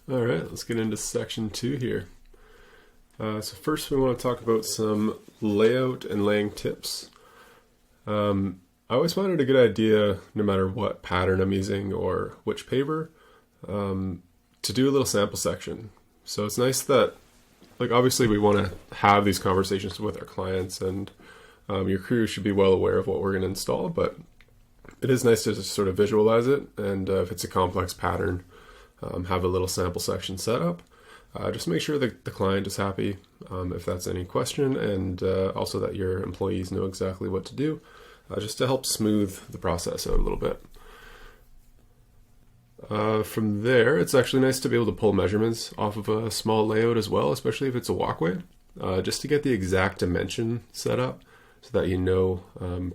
All right, let's get into section 2 here. So first we want to talk about some layout and laying tips. I always find it a good idea, no matter what pattern I'm using or which paver, to do a little sample section. So it's nice that, like, obviously we want to have these conversations with our clients, and your crew should be well aware of what we're going to install, but it is nice to just sort of visualize it, and if it's a complex pattern, have a little sample section set up. Just make sure that the client is happy if that's any question, and also that your employees know exactly what to do, just to help smooth the process out a little bit. From there, it's actually nice to be able to pull measurements off of a small layout as well, especially if it's a walkway, just to get the exact dimension set up so that you know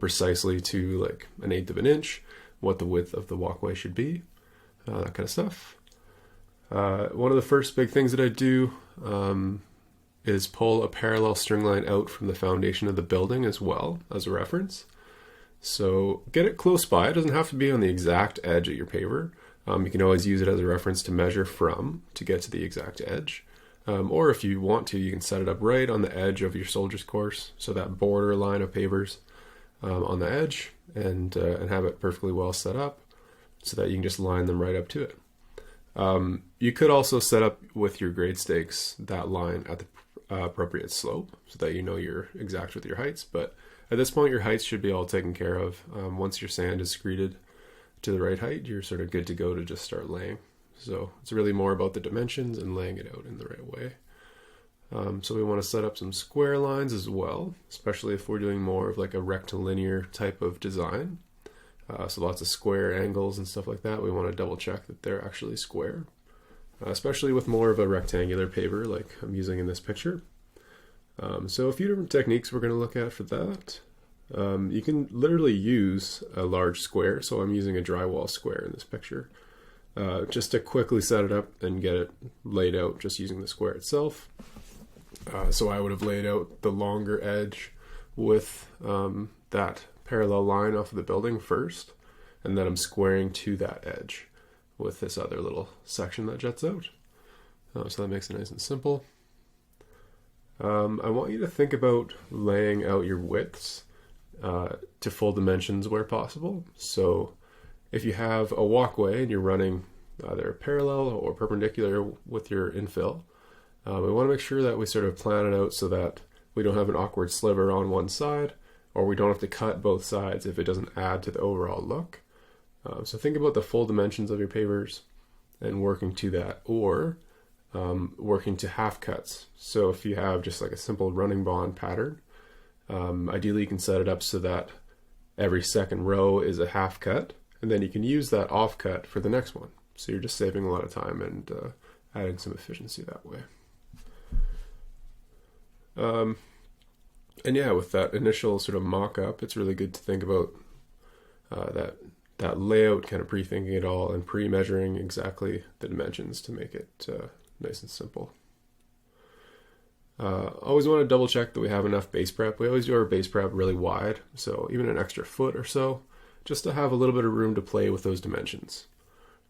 precisely to like 1/8 of an inch what the width of the walkway should be, that kind of stuff. One of the first big things that I do is pull a parallel string line out from the foundation of the building as well as a reference. So get it close by. It doesn't have to be on the exact edge of your paver. You can always use it as a reference to measure from to get to the exact edge. Or if you want to, you can set it up right on the edge of your soldier's course, so that border line of pavers on the edge, and have it perfectly well set up so that you can just line them right up to it. You could also set up with your grade stakes that line at the appropriate slope so that you know you're exact with your heights, but at this point your heights should be all taken care of. Once your sand is screeded to the right height, you're sort of good to go to just start laying. So it's really more about the dimensions and laying it out in the right way. So we want to set up some square lines as well, especially if we're doing more of like a rectilinear type of design. So lots of square angles and stuff like that. We want to double check that they're actually square, especially with more of a rectangular paver like I'm using in this picture. So a few different techniques we're going to look at for that. You can literally use a large square, so I'm using a drywall square in this picture, just to quickly set it up and get it laid out just using the square itself. So I would have laid out the longer edge with that parallel line off of the building first, and then I'm squaring to that edge with this other little section that juts out. So that makes it nice and simple. I want you to think about laying out your widths to full dimensions where possible. So if you have a walkway and you're running either parallel or perpendicular with your infill, we want to make sure that we sort of plan it out so that we don't have an awkward sliver on one side, or we don't have to cut both sides if it doesn't add to the overall look. So think about the full dimensions of your pavers and working to that, or working to half cuts. So if you have just like a simple running bond pattern, ideally you can set it up so that every second row is a half cut, and then you can use that off cut for the next one. So you're just saving a lot of time and adding some efficiency that way. And yeah, with that initial sort of mock-up, it's really good to think about that layout, kind of pre-thinking it all and pre-measuring exactly the dimensions to make it nice and simple. Always want to double check that we have enough base prep. We always do our base prep really wide, so even an extra foot or so, just to have a little bit of room to play with those dimensions,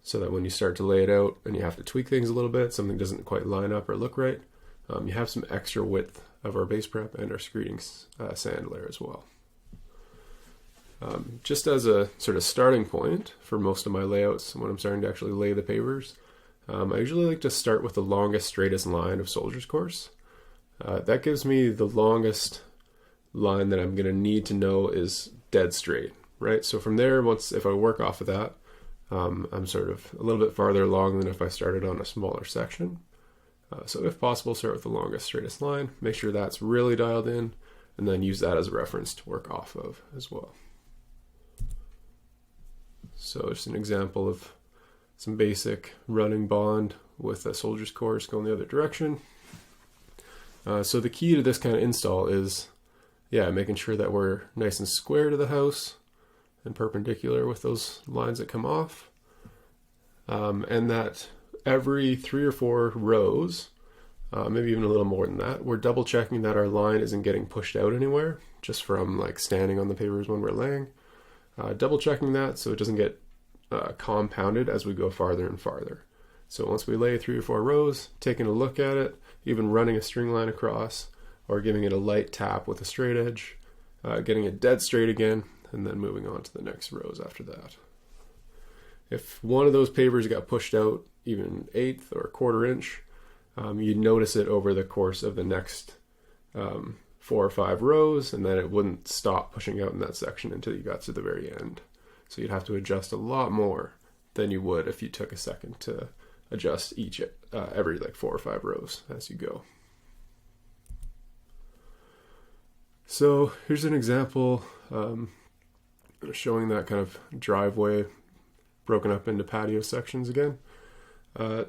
so that when you start to lay it out and you have to tweak things a little bit, something doesn't quite line up or look right, you have some extra width of our base prep and our screeding sand layer as well. Just as a sort of starting point for most of my layouts, when I'm starting to actually lay the pavers, I usually like to start with the longest, straightest line of soldier's course. That gives me the longest line that I'm going to need to know is dead straight, right? So from there, if I work off of that, I'm sort of a little bit farther along than if I started on a smaller section. So if possible, start with the longest, straightest line, make sure that's really dialed in, and then use that as a reference to work off of as well. So just an example of some basic running bond with a soldier's course going the other direction. So the key to this kind of install is, making sure that we're nice and square to the house and perpendicular with those lines that come off, and that every 3 or 4 rows, maybe even a little more than that, we're double checking that our line isn't getting pushed out anywhere just from like standing on the pavers when we're laying. Double checking that so it doesn't get compounded as we go farther and farther. So once we lay 3 or 4 rows, taking a look at it, even running a string line across, or giving it a light tap with a straight edge, getting it dead straight again, and then moving on to the next rows after that. If one of those pavers got pushed out even 1/8 or 1/4 inch, you'd notice it over the course of the next 4 or 5 rows, and then it wouldn't stop pushing out in that section until you got to the very end. So you'd have to adjust a lot more than you would if you took a second to adjust each every like 4 or 5 rows as you go. So here's an example showing that kind of driveway broken up into patio sections again.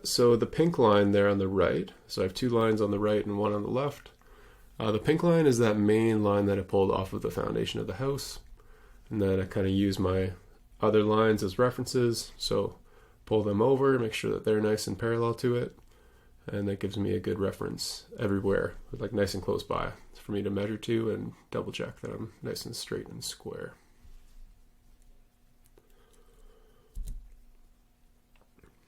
So the pink line there on the right, so I have 2 lines on the right and 1 on the left. The pink line is that main line that I pulled off of the foundation of the house, and then I kind of use my other lines as references, so pull them over, make sure that they're nice and parallel to it, and that gives me a good reference everywhere, like nice and close by for me to measure to and double check that I'm nice and straight and square.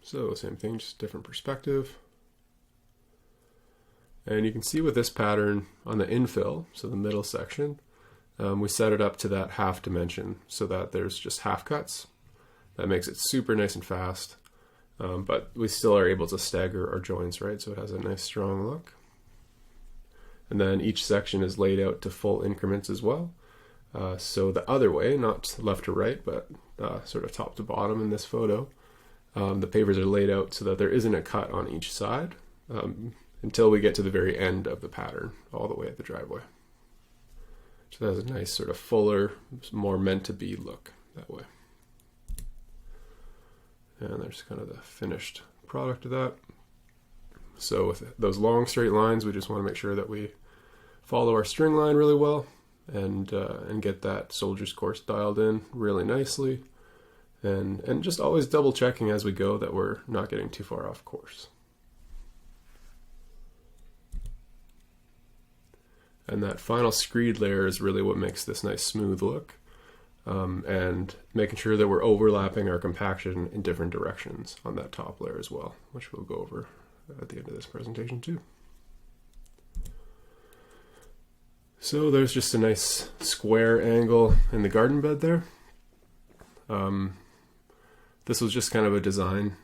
So same thing, just different perspective. And you can see with this pattern on the infill, so the middle section, we set it up to that half dimension so that there's just half cuts. That makes it super nice and fast, but we still are able to stagger our joints, right? So it has a nice strong look. And then each section is laid out to full increments as well. So the other way, not left to right, but sort of top to bottom in this photo, the pavers are laid out so that there isn't a cut on each side until we get to the very end of the pattern, all the way at the driveway. So that has a nice sort of fuller, more meant to be look that way. And there's kind of the finished product of that. So with those long straight lines, we just want to make sure that we follow our string line really well and get that soldier's course dialed in really nicely. And just always double checking as we go that we're not getting too far off course. And that final screed layer is really what makes this nice smooth look. And making sure that we're overlapping our compaction in different directions on that top layer as well, which we'll go over at the end of this presentation too. So there's just a nice square angle in the garden bed there. This was just kind of a design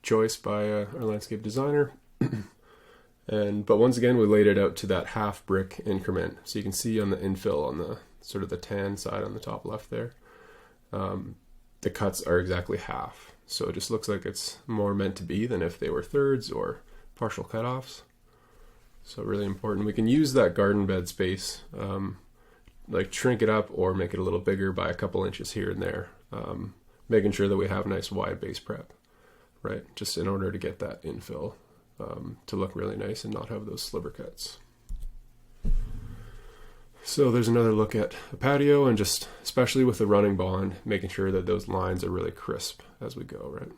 choice by our landscape designer. But once again, we laid it out to that half brick increment. So you can see on the infill on the sort of the tan side on the top left there, the cuts are exactly half. So it just looks like it's more meant to be than if they were thirds or partial cutoffs. So really important. We can use that garden bed space, like shrink it up or make it a little bigger by a couple inches here and there, making sure that we have nice wide base prep, right? Just in order to get that infill to look really nice and not have those sliver cuts. So there's another look at a patio, and just especially with the running bond, making sure that those lines are really crisp as we go, right?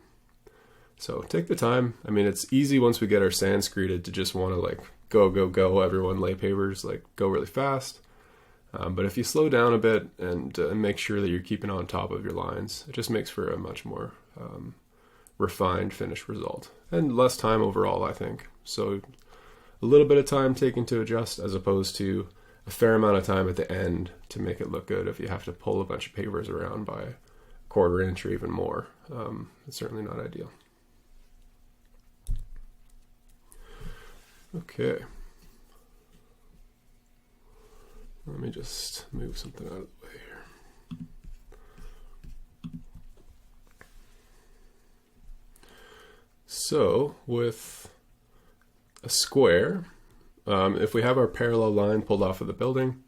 So take the time. I mean, it's easy once we get our sand screeded to just want to like go, go, go, everyone lay pavers, like go really fast. But if you slow down a bit and make sure that you're keeping on top of your lines, it just makes for a much more refined finished result and less time overall, I think. So a little bit of time taken to adjust as opposed to a fair amount of time at the end to make it look good if you have to pull a bunch of pavers around by a 1/4 inch or even more. It's certainly not ideal. Okay. Let me just move something out of the way here. So with a square, if we have our parallel line pulled off of the building,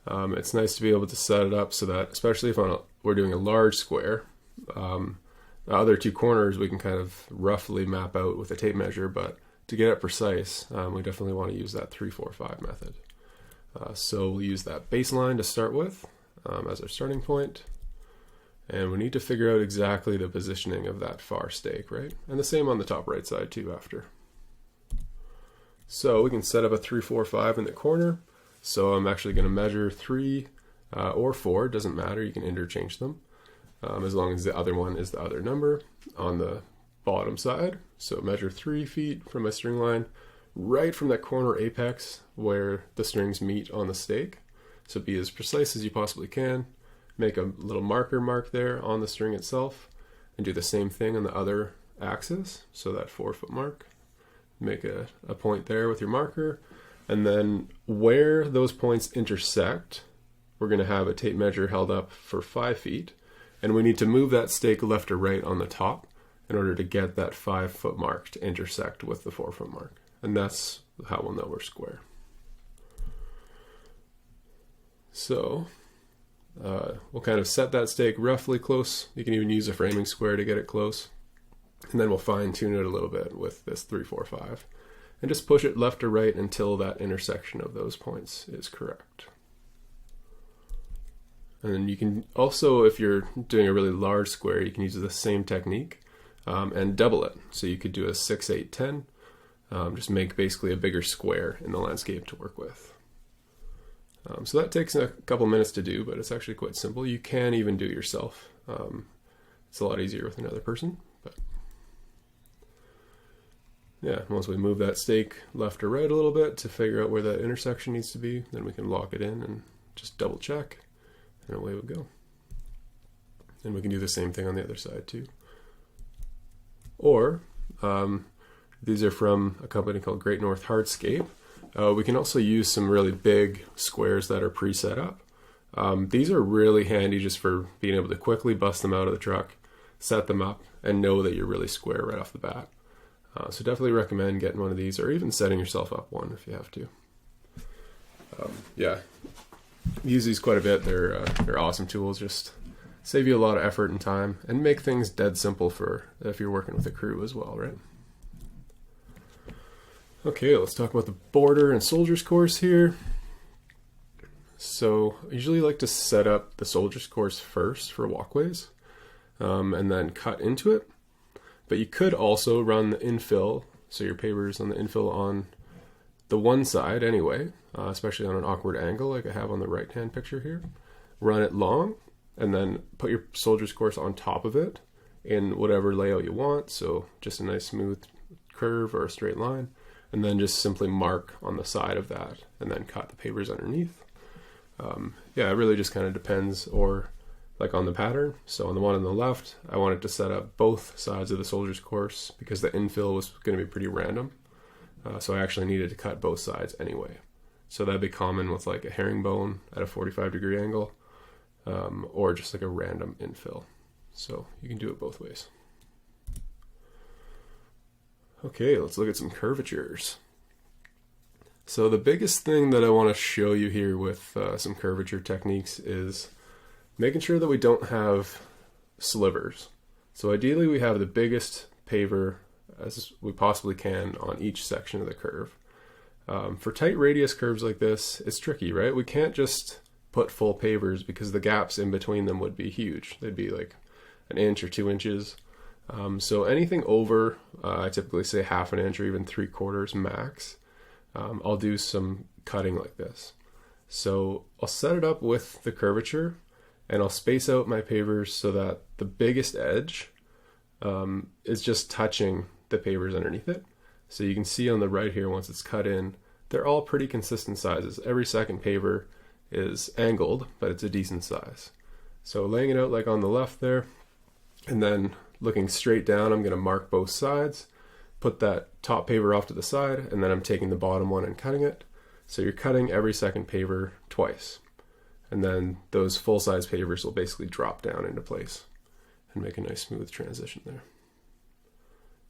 it's nice to be able to set it up so that, especially if we're doing a large square, the other 2 corners we can kind of roughly map out with a tape measure, but to get it precise, we definitely want to use that 3, 4, 5 method. So we'll use that baseline to start with as our starting point. And we need to figure out exactly the positioning of that far stake, right? And the same on the top right side too after. So we can set up a 3, 4, 5 in the corner. So I'm actually going to measure 3 or 4, doesn't matter, you can interchange them, as long as the other one is the other number on the bottom side. So measure 3 feet from my string line, right from that corner apex where the strings meet on the stake. So be as precise as you possibly can. Make a little marker mark there on the string itself, and do the same thing on the other axis, so that 4-foot mark. Make a point there with your marker, and then where those points intersect, we're going to have a tape measure held up for 5 feet, and we need to move that stake left or right on the top in order to get that 5-foot mark to intersect with the 4-foot mark. And that's how we'll know we're square. So we'll kind of set that stake roughly close. You can even use a framing square to get it close. And then we'll fine tune it a little bit with this 3, 4, 5. And just push it left or right until that intersection of those points is correct. And then you can also, if you're doing a really large square, you can use the same technique and double it. So you could do a 6, 8, 10. Just make basically a bigger square in the landscape to work with. So that takes a couple minutes to do, but it's actually quite simple. You can even do it yourself. It's a lot easier with another person. But yeah, once we move that stake left or right a little bit to figure out where that intersection needs to be, then we can lock it in and just double check, and away we go. And we can do the same thing on the other side too. Or these are from a company called Great North Hardscape. We can also use some really big squares that are pre-set up. These are really handy just for being able to quickly bust them out of the truck, set them up, and know that you're really square right off the bat. So definitely recommend getting one of these, or even setting yourself up one if you have to. Yeah, use these quite a bit. They're awesome tools. Just save you a lot of effort and time, and make things dead simple for if you're working with a crew as well, right? Okay, let's talk about the border and soldier's course here. So I usually like to set up the soldier's course first for walkways, and then cut into it. But you could also run the infill, so your pavers on the infill on the one side anyway, especially on an awkward angle like I have on the right-hand picture here. Run it long, and then put your soldier's course on top of it in whatever layout you want, so just a nice smooth curve or a straight line. And then just simply mark on the side of that, and then cut the pavers underneath. Yeah, it really just kind of depends, or like on the pattern. So on the one on the left, I wanted to set up both sides of the soldier's course because the infill was going to be pretty random. So I actually needed to cut both sides anyway. So that'd be common with like a herringbone at a 45-degree angle, or just like a random infill. So you can do it both ways. Okay, let's look at some curvatures. So the biggest thing that I want to show you here with some curvature techniques is making sure that we don't have slivers. So ideally we have the biggest paver as we possibly can on each section of the curve. For tight radius curves like this, it's tricky, right? We can't just put full pavers because the gaps in between them would be huge. They'd be like an inch or 2 inches. So anything over, I typically say 1/2 inch or even 3/4 max, I'll do some cutting like this. So I'll set it up with the curvature, and I'll space out my pavers so that the biggest edge is just touching the pavers underneath it. So you can see on the right here, once it's cut in, they're all pretty consistent sizes. Every second paver is angled, but it's a decent size. So laying it out like on the left there, and then looking straight down, I'm going to mark both sides, put that top paver off to the side, and then I'm taking the bottom one and cutting it. So you're cutting every second paver twice. And then those full-size pavers will basically drop down into place and make a nice smooth transition there.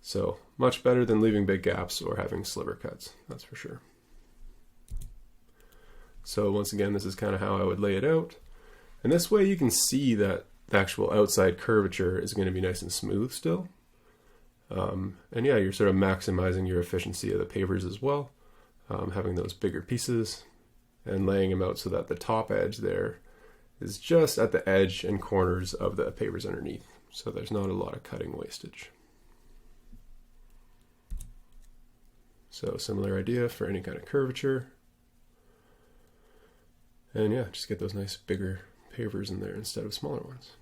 So much better than leaving big gaps or having sliver cuts, that's for sure. So once again, this is kind of how I would lay it out. And this way you can see that the actual outside curvature is going to be nice and smooth still. And yeah, you're sort of maximizing your efficiency of the pavers as well, having those bigger pieces and laying them out so that the top edge there is just at the edge and corners of the pavers underneath. So there's not a lot of cutting wastage. So similar idea for any kind of curvature. And yeah, just get those nice bigger pavers in there instead of smaller ones.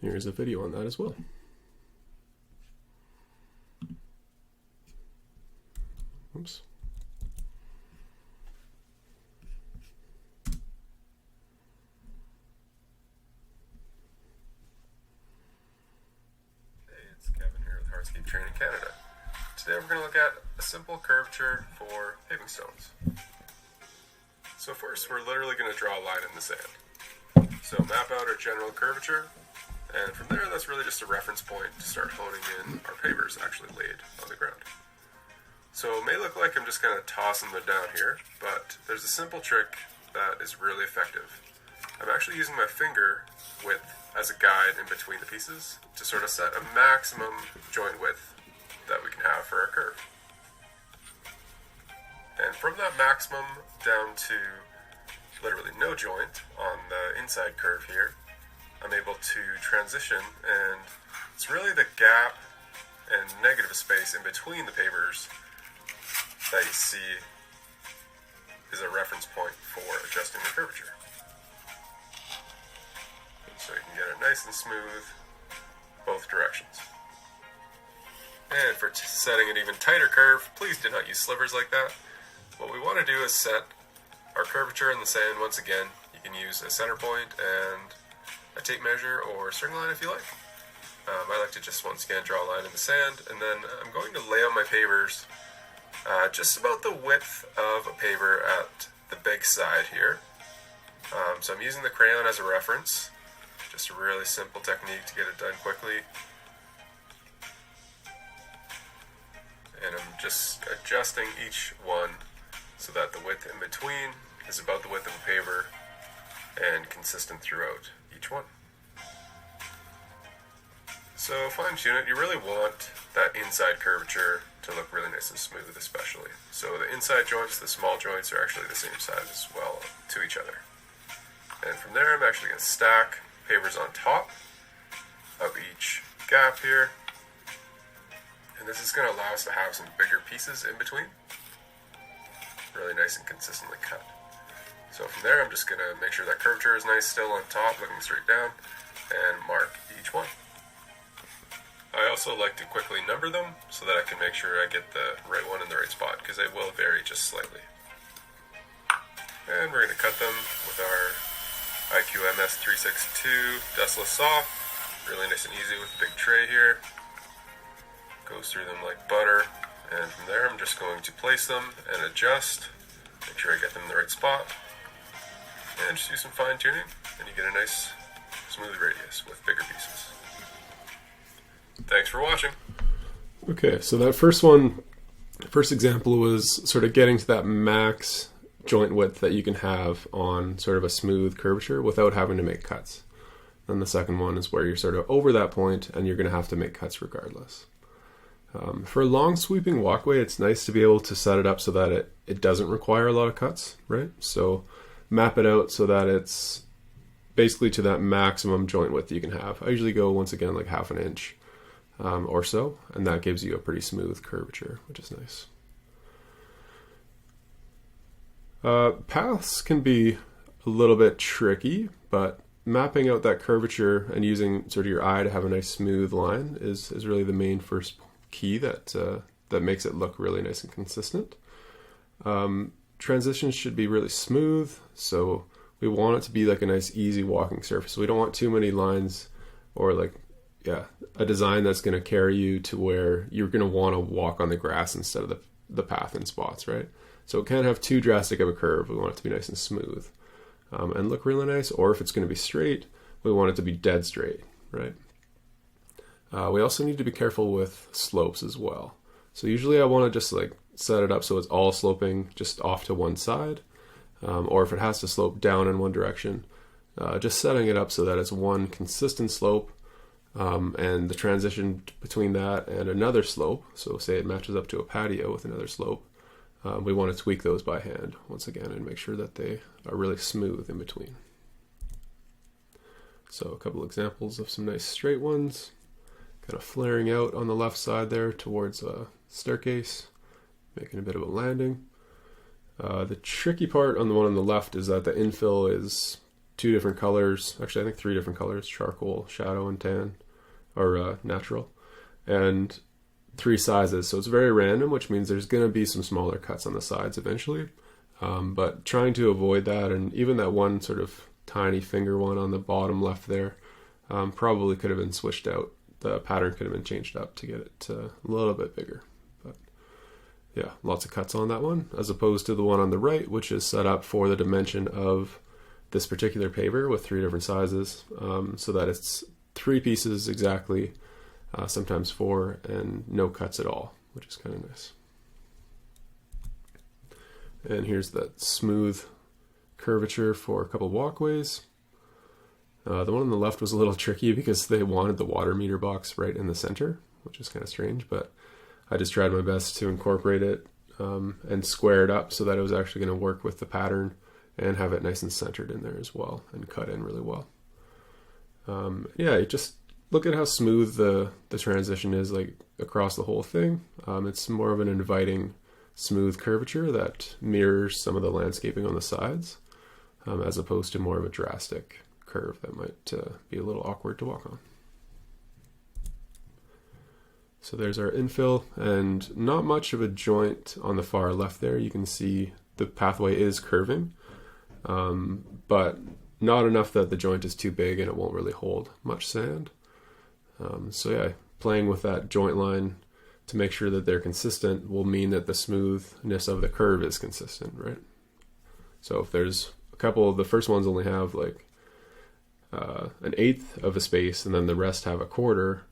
Here's a video on that as well. Oops. Hardscape Training Canada. Today we're going to look at a simple curvature for paving stones. So first we're literally going to draw a line in the sand. So map out our general curvature, and from there that's really just a reference point to start honing in our pavers actually laid on the ground. So it may look like I'm just kind of tossing them down here, but there's a simple trick that is really effective. I'm actually using my finger width as a guide in between the pieces to sort of set a maximum joint width that we can have for our curve. And from that maximum down to literally no joint on the inside curve here, I'm able to transition, and it's really the gap and negative space in between the pavers that you see is a reference point for adjusting the curvature. So you can get it nice and smooth both directions. And for setting an even tighter curve, please do not use slivers like that. What we want to do is set our curvature in the sand once again. You can use a center point and a tape measure or string line if you like. I like to just once again draw a line in the sand, and then I'm going to lay out my pavers just about the width of a paver at the big side here. So I'm using the crayon as a reference. Just a really simple technique to get it done quickly. And I'm just adjusting each one so that the width in between is about the width of a paver and consistent throughout each one. So fine tune it. You really want that inside curvature to look really nice and smooth especially. So the inside joints, the small joints are actually the same size as well to each other. And from there I'm actually going to stack pavers on top of each gap here, and this is going to allow us to have some bigger pieces in between, really nice and consistently cut. So from there I'm just going to make sure that curvature is nice still on top, looking straight down, and mark each one. I also like to quickly number them so that I can make sure I get the right one in the right spot, because they will vary just slightly. And we're going to cut them with our IQMS 362 dustless saw, really nice and easy with the big tray here. Goes through them like butter, and from there I'm just going to place them and adjust, make sure I get them in the right spot, and just do some fine tuning, and you get a nice smooth radius with bigger pieces. Thanks for watching. Okay, so that first example was sort of getting to that max joint width that you can have on sort of a smooth curvature without having to make cuts. And the second one is where you're sort of over that point and you're going to have to make cuts regardless. For a long sweeping walkway, it's nice to be able to set it up so that it doesn't require a lot of cuts, right? So map it out so that it's basically to that maximum joint width you can have. I usually go, once again, like half an inch or so, and that gives you a pretty smooth curvature, which is nice. Paths can be a little bit tricky, but mapping out that curvature and using sort of your eye to have a nice smooth line is really the main first key that makes it look really nice and consistent. Transitions should be really smooth, so we want it to be like a nice easy walking surface. We don't want too many lines or a design that's going to carry you to where you're going to want to walk on the grass instead of the path in spots, right? So it can't have too drastic of a curve. We want it to be nice and smooth and look really nice. Or if it's going to be straight, we want it to be dead straight, right? We also need to be careful with slopes as well. So usually I want to just like set it up so it's all sloping just off to one side. Or if it has to slope down in one direction, just setting it up so that it's one consistent slope, and the transition between that and another slope, so say it matches up to a patio with another slope, we want to tweak those by hand once again and make sure that they are really smooth in between. So a couple examples of some nice straight ones, kind of flaring out on the left side there towards a staircase, making a bit of a landing. The tricky part on the one on the left is that the infill is two different colors, actually I think three different colors, charcoal, shadow, and tan, or natural. And 3 sizes, so it's very random, which means there's going to be some smaller cuts on the sides eventually. But trying to avoid that, and even that one sort of tiny finger one on the bottom left there, probably could have been switched out. The pattern could have been changed up to get it a little bit bigger. But yeah, lots of cuts on that one, as opposed to the one on the right, which is set up for the dimension of this particular paver with 3 different sizes, so that it's 3 pieces exactly, sometimes 4, and no cuts at all, which is kind of nice. And here's that smooth curvature for a couple walkways. The one on the left was a little tricky because they wanted the water meter box right in the center, which is kind of strange, but I just tried my best to incorporate it and square it up so that it was actually going to work with the pattern and have it nice and centered in there as well and cut in really well. Yeah, you just look at how smooth the transition is, like across the whole thing. It's more of an inviting, smooth curvature that mirrors some of the landscaping on the sides, as opposed to more of a drastic curve that might be a little awkward to walk on. So there's our infill, and not much of a joint on the far left there. You can see the pathway is curving, but not enough that the joint is too big and it won't really hold much sand. So yeah, playing with that joint line to make sure that they're consistent will mean that the smoothness of the curve is consistent, right? So if there's a couple, the first ones only have like an eighth of a space and then the rest have a quarter,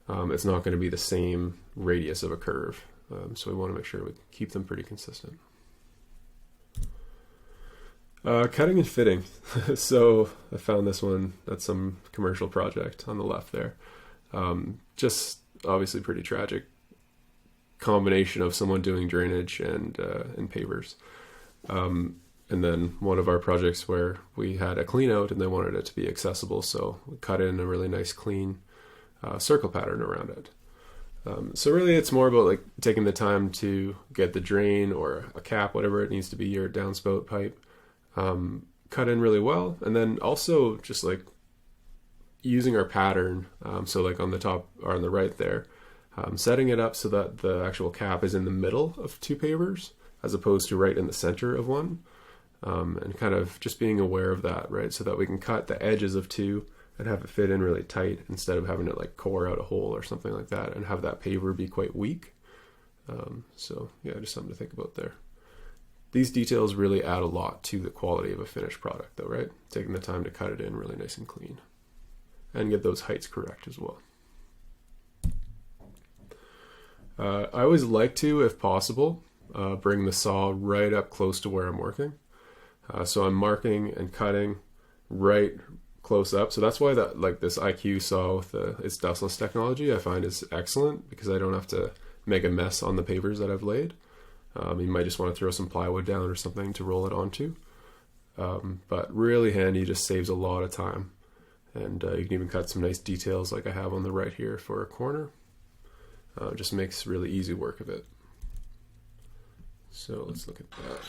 it's not going to be the same radius of a curve. So we want to make sure we keep them pretty consistent. Cutting and fitting. So I found this one at some commercial project on the left there. Just obviously pretty tragic combination of someone doing drainage and pavers. And then one of our projects where we had a clean out and they wanted it to be accessible, so we cut in a really nice clean circle pattern around it. So really it's more about like taking the time to get the drain or a cap, whatever it needs to be, your downspout pipe, cut in really well, and then also just like using our pattern, so like on the top or on the right there, setting it up so that the actual cap is in the middle of 2 pavers as opposed to right in the center of one, and kind of just being aware of that, right, so that we can cut the edges of 2 and have it fit in really tight instead of having it like core out a hole or something like that and have that paver be quite weak. So yeah, just something to think about there. These details really add a lot to the quality of a finished product though, right? Taking the time to cut it in really nice and clean and get those heights correct as well. I always like to, if possible, bring the saw right up close to where I'm working. So I'm marking and cutting right close up. So that's why that, like this IQ saw with its dustless technology, I find is excellent because I don't have to make a mess on the pavers that I've laid. You might just want to throw some plywood down or something to roll it onto. But really handy, just saves a lot of time. And you can even cut some nice details like I have on the right here for a corner. Just makes really easy work of it. So let's look at that.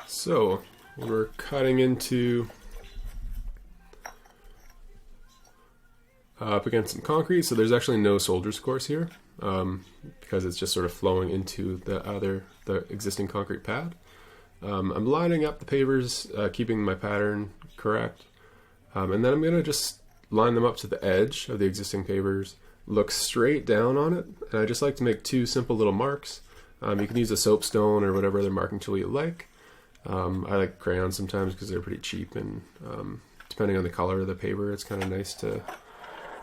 So when we're cutting into up against some concrete, so there's actually no soldier's course here because it's just sort of flowing into the existing concrete pad. I'm lining up the pavers, keeping my pattern correct, and then I'm going to just line them up to the edge of the existing pavers, look straight down on it, and I just like to make 2 simple little marks. You can use a soapstone or whatever other marking tool you like. I like crayons sometimes because they're pretty cheap, and depending on the color of the paver, it's kind of nice to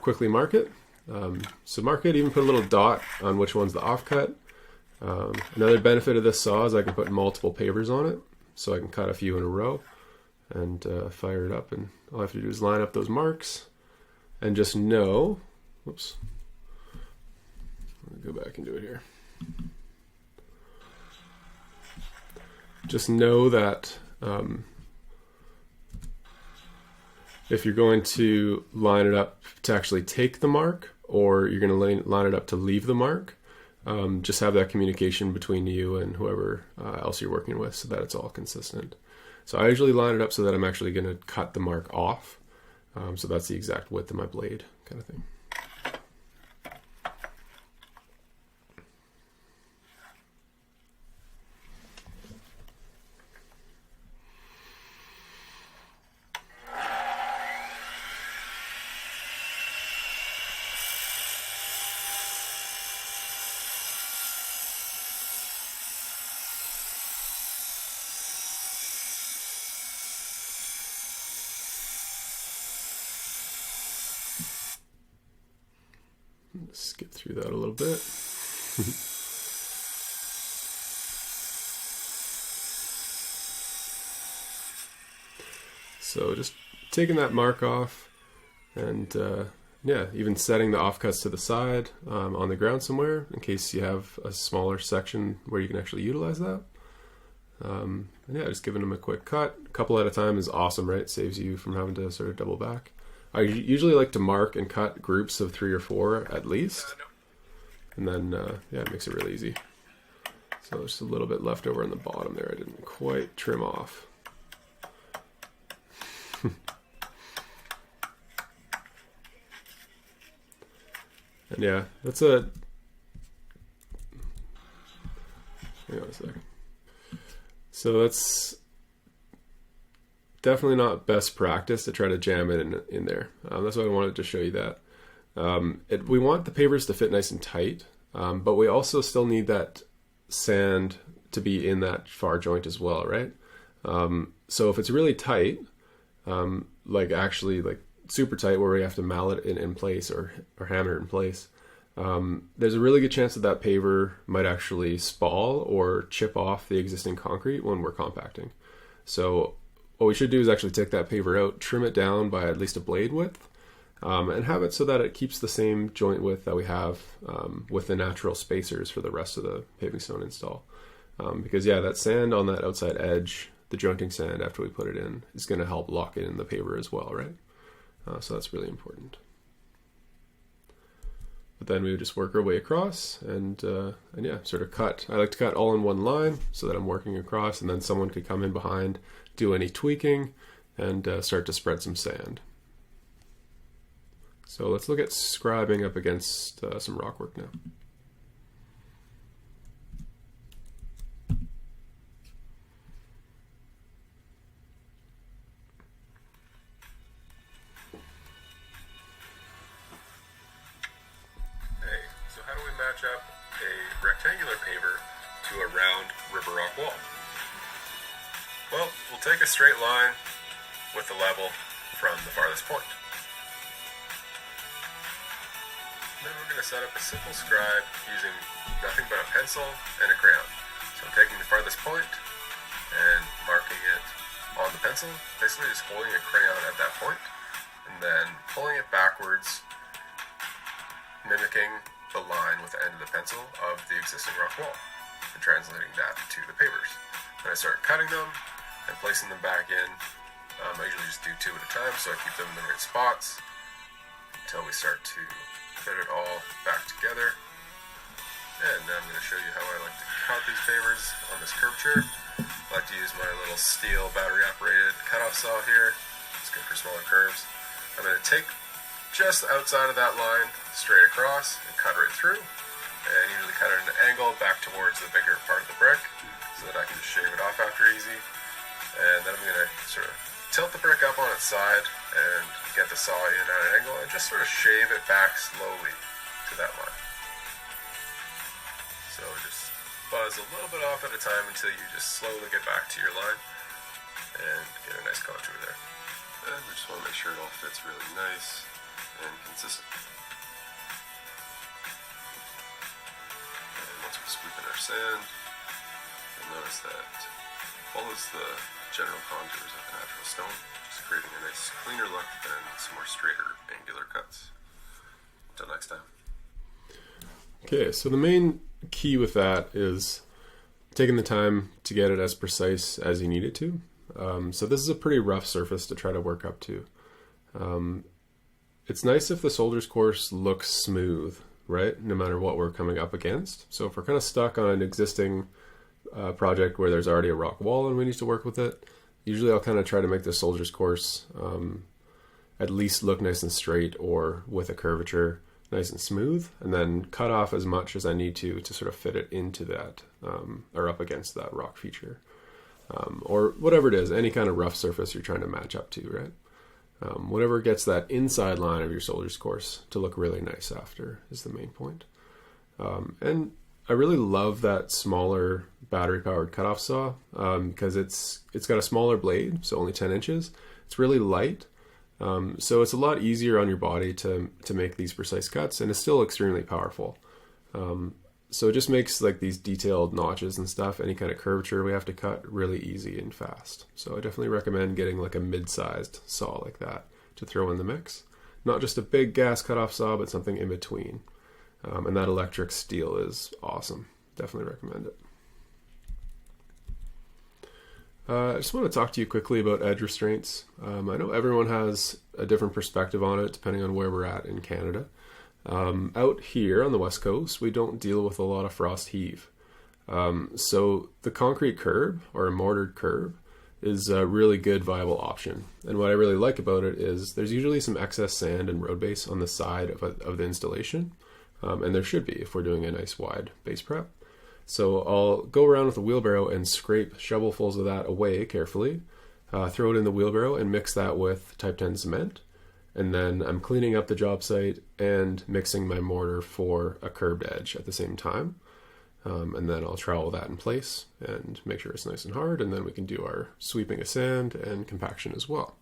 quickly mark it. So mark it, even put a little dot on which one's the offcut. Another benefit of this saw is I can put multiple pavers on it, so I can cut a few in a row and fire it up, and all I have to do is line up those marks and just know, whoops, let me go back and do it here. Just know that if you're going to line it up to actually take the mark, or you're going to line it up to leave the mark. Just have that communication between you and whoever else you're working with so that it's all consistent. So I usually line it up so that I'm actually going to cut the mark off. So that's the exact width of my blade kind of thing. Skip through that a little bit. So just taking that mark off, and yeah, even setting the offcuts to the side on the ground somewhere in case you have a smaller section where you can actually utilize that. And yeah, just giving them a quick cut. A couple at a time is awesome, right? Saves you from having to sort of double back. I usually like to mark and cut groups of 3 or 4 at least. And then, yeah, it makes it really easy. So there's a little bit left over on the bottom there. I didn't quite trim off. And yeah, that's a... Hang on a second. So that's definitely not best practice to try to jam it in there. That's why I wanted to show you that. We want the pavers to fit nice and tight, but we also still need that sand to be in that far joint as well, right? So if it's really tight, like actually like super tight where we have to mallet it in place or hammer it in place, there's a really good chance that that paver might actually spall or chip off the existing concrete when we're compacting. So what we should do is actually take that paver out, trim it down by at least a blade width, and have it so that it keeps the same joint width that we have with the natural spacers for the rest of the paving stone install. Because yeah, that sand on that outside edge, the jointing sand after we put it in, is going to help lock it in the paver as well, right? So that's really important. But then we would just work our way across and yeah, sort of cut. I like to cut all in one line so that I'm working across, and then someone could come in behind, do any tweaking, and start to spread some sand. So let's look at scribing up against some rock work now. Match up a rectangular paver to a round river rock wall. Well, we'll take a straight line with the level from the farthest point. Then we're going to set up a simple scribe using nothing but a pencil and a crayon. So I'm taking the farthest point and marking it on the pencil, basically just holding a crayon at that point, and then pulling it backwards, mimicking the line with the end of the pencil of the existing rock wall and translating that to the pavers. Then I start cutting them and placing them back in. I usually just do 2 at a time so I keep them in the right spots until we start to fit it all back together. And now I'm going to show you how I like to cut these pavers on this curvature. I like to use my little steel battery operated cutoff saw here. It's good for smaller curves. I'm going to take just outside of that line straight across and cut right through, and usually cut it at an angle back towards the bigger part of the brick so that I can just shave it off after easy. And then I'm going to sort of tilt the brick up on its side and get the saw in at an angle and just sort of shave it back slowly to that line. So just buzz a little bit off at a time until you just slowly get back to your line and get a nice contour there. And we just want to make sure it all fits really nice and consistent. And once we scoop in our sand, you'll notice that it follows the general contours of the natural stone, just creating a nice cleaner look and some more straighter angular cuts. Until next time. Okay, so the main key with that is taking the time to get it as precise as you need it to. So this is a pretty rough surface to try to work up to. It's nice if the soldier's course looks smooth, right? No matter what we're coming up against. So if we're kind of stuck on an existing project where there's already a rock wall and we need to work with it, usually I'll kind of try to make the soldier's course at least look nice and straight, or with a curvature nice and smooth, and then cut off as much as I need to sort of fit it into that or up against that rock feature. Or whatever it is, any kind of rough surface you're trying to match up to, right? Whatever gets that inside line of your soldier's course to look really nice after is the main point. And I really love that smaller battery-powered cutoff saw because it's got a smaller blade, so only 10 inches. It's really light, so it's a lot easier on your body to make these precise cuts, and it's still extremely powerful. So it just makes like these detailed notches and stuff, any kind of curvature we have to cut, really easy and fast. So I definitely recommend getting like a mid-sized saw like that to throw in the mix. Not just a big gas cutoff saw, but something in between. And that electric steel is awesome. Definitely recommend it. I just want to talk to you quickly about edge restraints. I know everyone has a different perspective on it depending on where we're at in Canada. Out here on the West Coast, we don't deal with a lot of frost heave. So the concrete curb, or a mortared curb, is a really good viable option. And what I really like about it is there's usually some excess sand and road base on the side of the installation. And there should be if we're doing a nice wide base prep. So I'll go around with a wheelbarrow and scrape shovelfuls of that away carefully, throw it in the wheelbarrow and mix that with type 10 cement. And then I'm cleaning up the job site and mixing my mortar for a curbed edge at the same time. And then I'll trowel that in place and make sure it's nice and hard. And then we can do our sweeping of sand and compaction as well.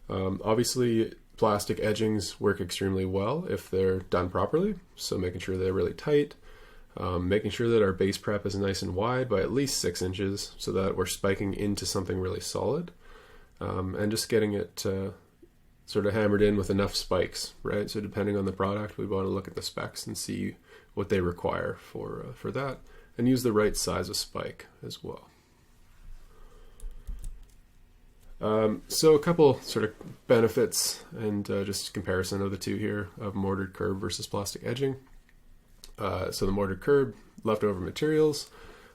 Obviously, plastic edgings work extremely well if they're done properly. So making sure they're really tight, making sure that our base prep is nice and wide by at least 6 inches so that we're spiking into something really solid, and just getting it sort of hammered in with enough spikes, right? So depending on the product, we want to look at the specs and see what they require for that, and use the right size of spike as well. So a couple sort of benefits and just comparison of the two here of mortared curb versus plastic edging. So the mortared curb, leftover materials.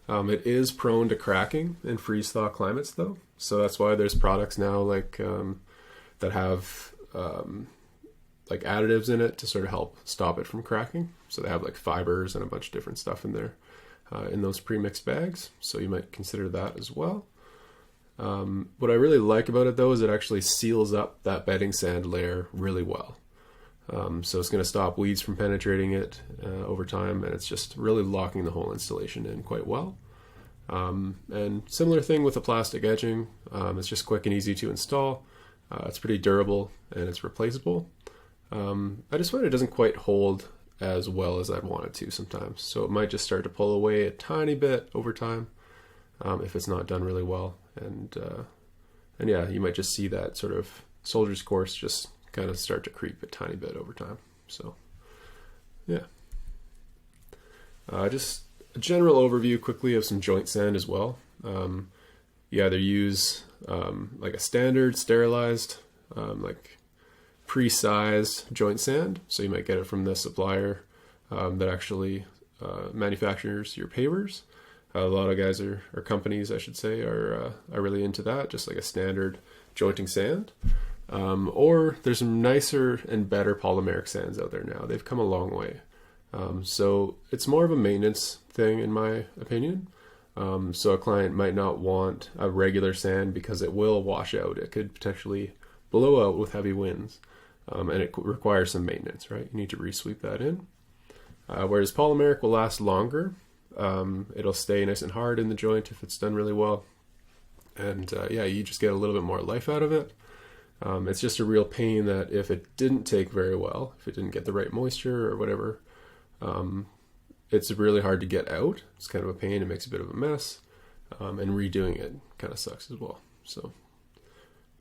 It is prone to cracking in freeze-thaw climates though. So that's why there's products now like that have like additives in it to sort of help stop it from cracking. So they have like fibers and a bunch of different stuff in there in those pre-mixed bags. So you might consider that as well. What I really like about it though is it actually seals up that bedding sand layer really well. So it's going to stop weeds from penetrating it over time, and it's just really locking the whole installation in quite well. And similar thing with the plastic edging. It's just quick and easy to install. It's pretty durable and it's replaceable. I just find it doesn't quite hold as well as I'd want it to sometimes. So it might just start to pull away a tiny bit over time if it's not done really well. And yeah, you might just see that sort of soldier's course just kind of start to creep a tiny bit over time. So yeah, just a general overview quickly of some joint sand as well. You either use like a standard sterilized like pre-sized joint sand, so you might get it from the supplier that actually manufactures your pavers. A lot of guys or companies I should say are really into that, just like a standard jointing sand. Or there's some nicer and better polymeric sands out there now. They've come a long way. So it's more of a maintenance thing in my opinion. So a client might not want a regular sand because it will wash out. It could potentially blow out with heavy winds. And it requires some maintenance, right? You need to re-sweep that in. Whereas polymeric will last longer. It'll stay nice and hard in the joint if it's done really well. And yeah, you just get a little bit more life out of it. It's just a real pain that if it didn't take very well, if it didn't get the right moisture or whatever, it's really hard to get out. It's kind of a pain. It makes a bit of a mess. And redoing it kind of sucks as well. So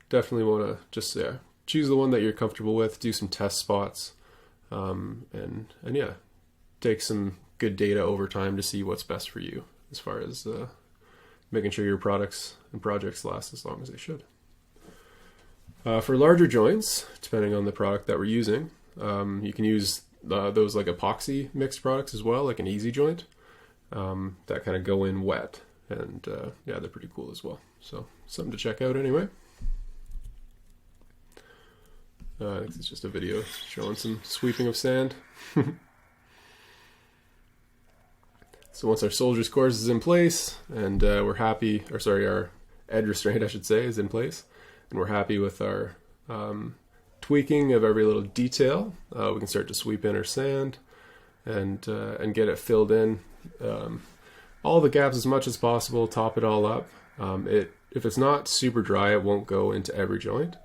definitely want to just choose the one that you're comfortable with, do some test spots, and yeah, take some good data over time to see what's best for you as far as making sure your products and projects last as long as they should. For larger joints, depending on the product that we're using, you can use those like epoxy mixed products as well, like an easy joint, that kind of go in wet, and yeah, they're pretty cool as well. So something to check out anyway. I think it's just a video showing some sweeping of sand. So once our soldier's course is in place, and we're happy, or sorry, our edge restraint, I should say, is in place, and we're happy with our tweaking of every little detail, we can start to sweep in our sand and get it filled in, all the gaps as much as possible, top it all up. If it's not super dry, it won't go into every joint,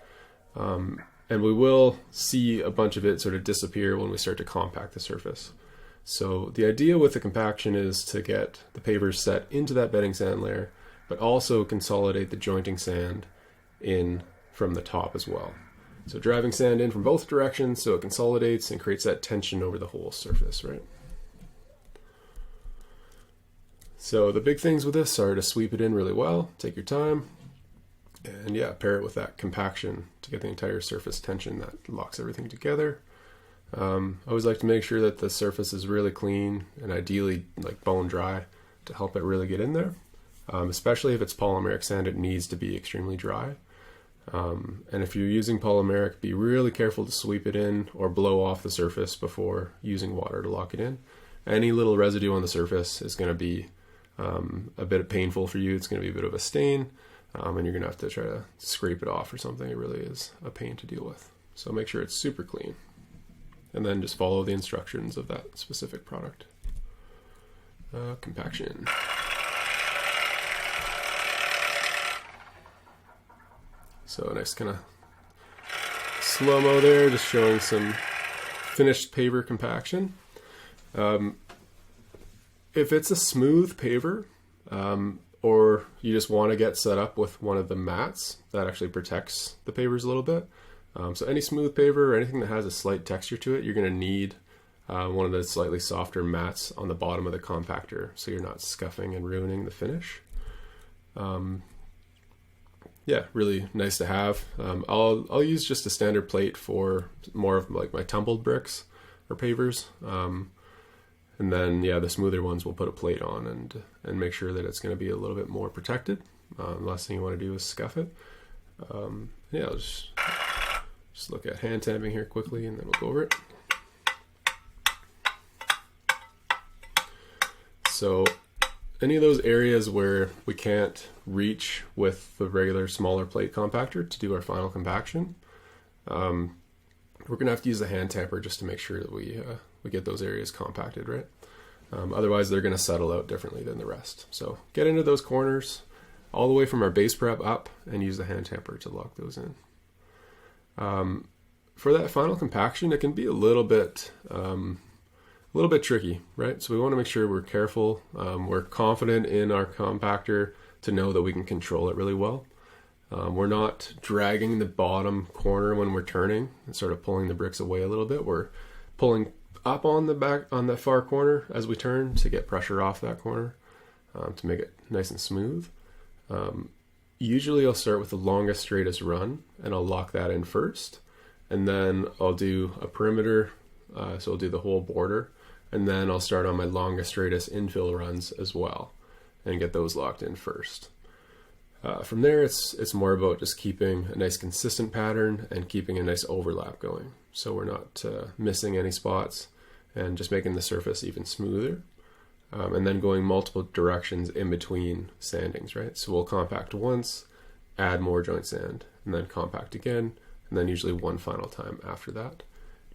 and we will see a bunch of it sort of disappear when we start to compact the surface. So the idea with the compaction is to get the pavers set into that bedding sand layer, but also consolidate the jointing sand in from the top as well. So driving sand in from both directions so it consolidates and creates that tension over the whole surface, right? So the big things with this are to sweep it in really well, take your time, and yeah, pair it with that compaction to get the entire surface tension that locks everything together. I always like to make sure that the surface is really clean and ideally like bone dry to help it really get in there. Especially if it's polymeric sand, it needs to be extremely dry. And if you're using polymeric, be really careful to sweep it in or blow off the surface before using water to lock it in. Any little residue on the surface is going to be a bit painful for you. It's going to be a bit of a stain, and you're going to have to try to scrape it off or something. It really is a pain to deal with. So make sure it's super clean. And then just follow the instructions of that specific product. Compaction. So a nice kind of slow-mo there, just showing some finished paver compaction. If it's a smooth paver, or you just want to get set up with one of the mats, that actually protects the pavers a little bit. So any smooth paver or anything that has a slight texture to it, you're going to need one of the slightly softer mats on the bottom of the compactor, so you're not scuffing and ruining the finish. Yeah, really nice to have. I'll use just a standard plate for more of like my tumbled bricks or pavers, and then yeah, the smoother ones we'll put a plate on and make sure that it's going to be a little bit more protected. Last thing you want to do is scuff it. Yeah, I'll just look at hand tapping here quickly, and then we'll go over it. So any of those areas where we can't reach with the regular smaller plate compactor to do our final compaction, we're going to have to use the hand tamper just to make sure that we get those areas compacted, right? Otherwise, they're going to settle out differently than the rest. So get into those corners all the way from our base prep up and use the hand tamper to lock those in. For that final compaction, it can be a little bit tricky, right? So we want to make sure we're careful. We're confident in our compactor to know that we can control it really well. We're not dragging the bottom corner when we're turning and sort of pulling the bricks away a little bit. We're pulling up on the back, on the far corner as we turn to get pressure off that corner, to make it nice and smooth. Usually I'll start with the longest, straightest run, and I'll lock that in first. And then I'll do a perimeter, so I'll do the whole border. And then I'll start on my longest, straightest infill runs as well, and get those locked in first. From there, it's more about just keeping a nice consistent pattern and keeping a nice overlap going. So we're not missing any spots and just making the surface even smoother. And then going multiple directions in between sandings, right? So we'll compact once, add more joint sand, and then compact again, and then usually one final time after that.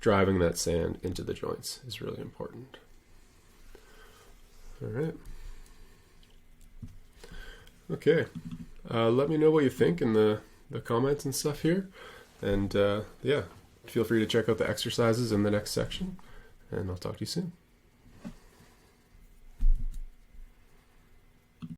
Driving that sand into the joints is really important. All right. Okay. Let me know what you think in the comments and stuff here. And yeah, feel free to check out the exercises in the next section, and I'll talk to you soon.